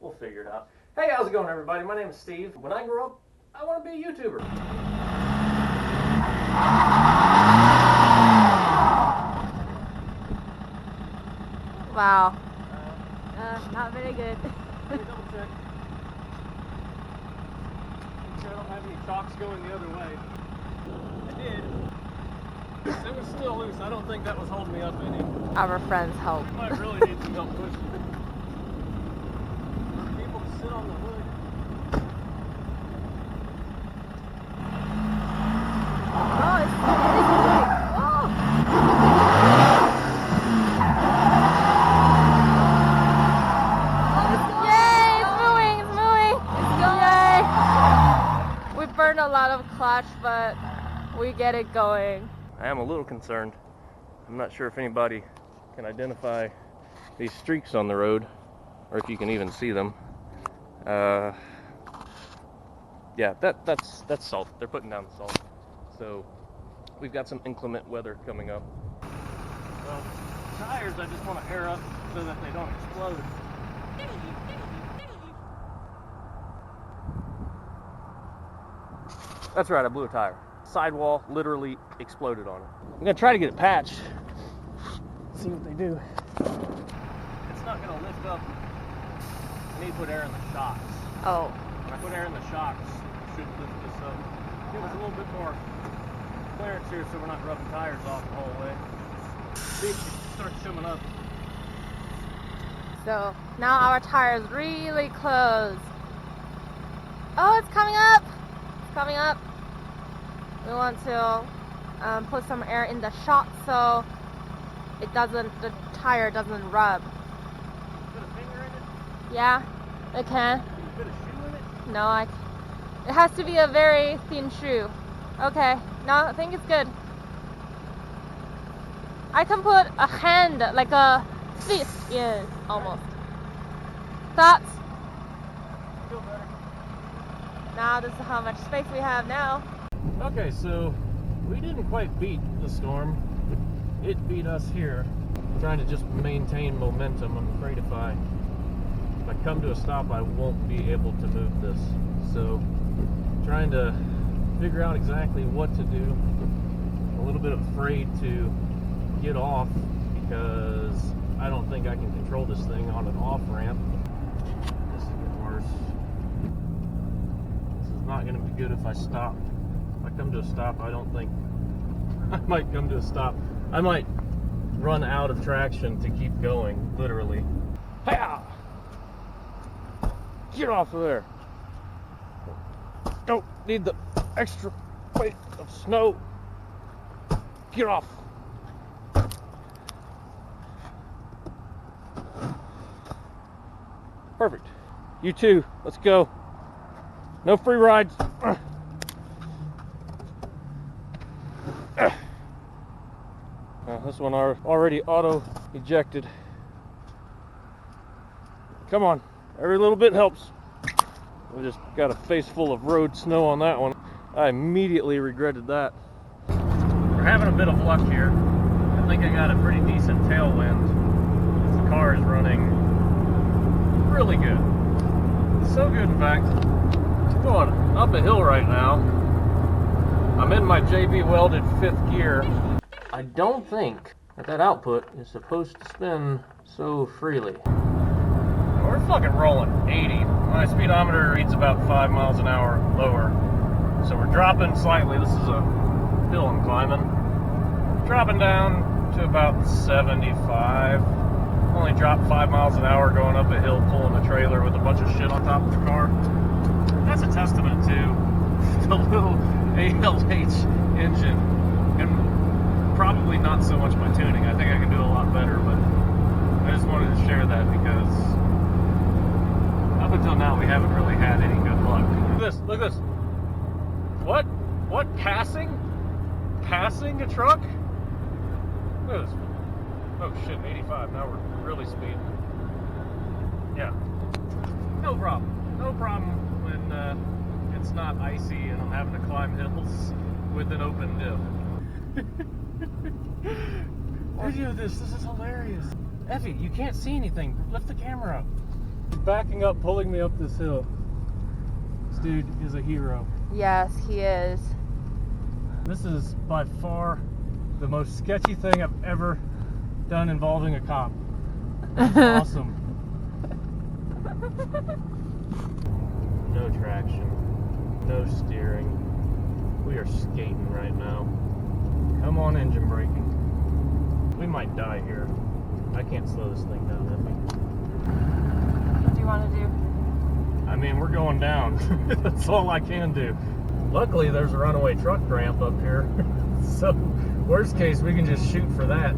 We'll figure it out. Hey, how's it going, everybody? My name is Steve. When I grow up, I want to be a YouTuber. Wow. Not very good. Let me double check. Make sure I don't have any chalks going the other way. I did. It was still loose. I don't think that was holding me up any. Our friends help. We might really need some help pushing it. People to sit on the hood. Oh, it's moving. Oh. Yay, it's moving, it's moving. Yay. We burned a lot of clutch, but we get it going. I am a little concerned. I'm not sure if anybody can identify these streaks on the road, or if you can even see them. Yeah, that's salt. They're putting down the salt. So we've got some inclement weather coming up. Well, tires I just want to air up so that they don't explode. That's right, I blew a tire. Sidewall literally exploded on it. I'm gonna try to get it patched. See what they do. It's not gonna lift up. I need to put air in the shocks. Oh. When I put air in the shocks, it should lift this up. Give us a little bit more clearance here so we're not rubbing tires off the whole way. See if it starts coming up. So now our tire is really close. Oh, it's coming up. It's coming up. We want to put some air in the shock so the tire doesn't rub. Put a finger in it? Yeah, it can. Can you put a shoe in it? No, it has to be a very thin shoe. Okay, now I think it's good. I can put a hand, like a fist in, almost. Thoughts? Feel better. Now this is how much space we have now. Okay, so we didn't quite beat the storm. It beat us here. I'm trying to just maintain momentum. I'm afraid if I come to a stop, I won't be able to move this. So trying to figure out exactly what to do. A little bit afraid to get off because I don't think I can control this thing on an off ramp. This is getting worse. This is not going to be good if I stop. If I come to a stop, I don't think I might come to a stop. I might run out of traction to keep going, literally. Hi-ya! Get off of there. Don't need the extra weight of snow. Get off. Perfect. You too. Let's go. No free rides. This one already auto ejected. Come on. Every little bit helps. We just got a face full of road snow on that one. I immediately regretted that. We're having a bit of luck here. I think I got a pretty decent tailwind. The car is running really good. So good, in fact. I'm going up a hill right now. I'm in my JB welded 5th gear. I don't think that output is supposed to spin so freely. We're fucking rolling 80. My speedometer reads about 5 miles an hour lower. So we're dropping slightly. This is a hill I'm climbing. Dropping down to about 75. Only dropped 5 miles an hour going up a hill, pulling a trailer with a bunch of shit on top of the car. That's a testament to the little ALH engine. And probably not so much my tuning. I think I can do a lot better, but I just wanted to share that because up until now we haven't really had any good luck. Look at this, look at this. What? What? Passing? Passing a truck? Look at this. Oh shit, 85. Now we're really speeding. Yeah. No problem. No problem when it's not icy and I'm having to climb hills with an open diff. Video of this. This is hilarious. Effie, you can't see anything. Lift the camera up. backing up, pulling me up this hill. This dude is a hero. Yes, he is. This is by far the most sketchy thing I've ever done involving a cop. It's awesome. No traction, no steering. We are skating right now. Come on, engine braking. We might die here. I can't slow this thing down, Effie. What do you want to do? I mean, we're going down. That's all I can do. Luckily, there's a runaway truck ramp up here. So, worst case, we can just shoot for that.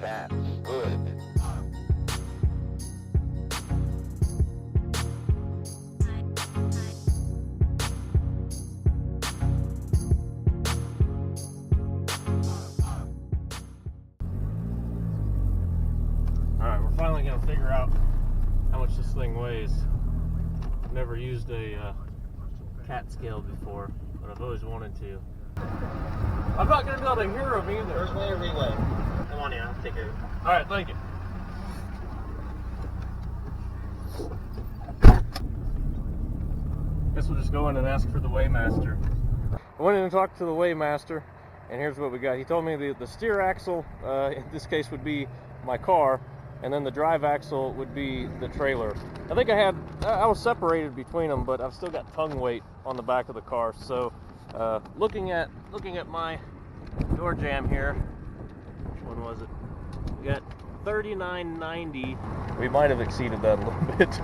That's good. Alright, we're finally going to figure out how much this thing weighs. I've never used a cat scale before, but I've always wanted to. I'm not going to be able to hear them either. First way or relay? Come on in, I'll take it. Alright, thank you. Guess we'll just go in and ask for the weighmaster. I went in and talked to the weighmaster, and here's what we got. He told me the steer axle, in this case, would be my car, and then the drive axle would be the trailer. I think I was separated between them, but I've still got tongue weight on the back of the car. So, looking at my door jamb here, which one was it? We got 3990. We might have exceeded that a little bit.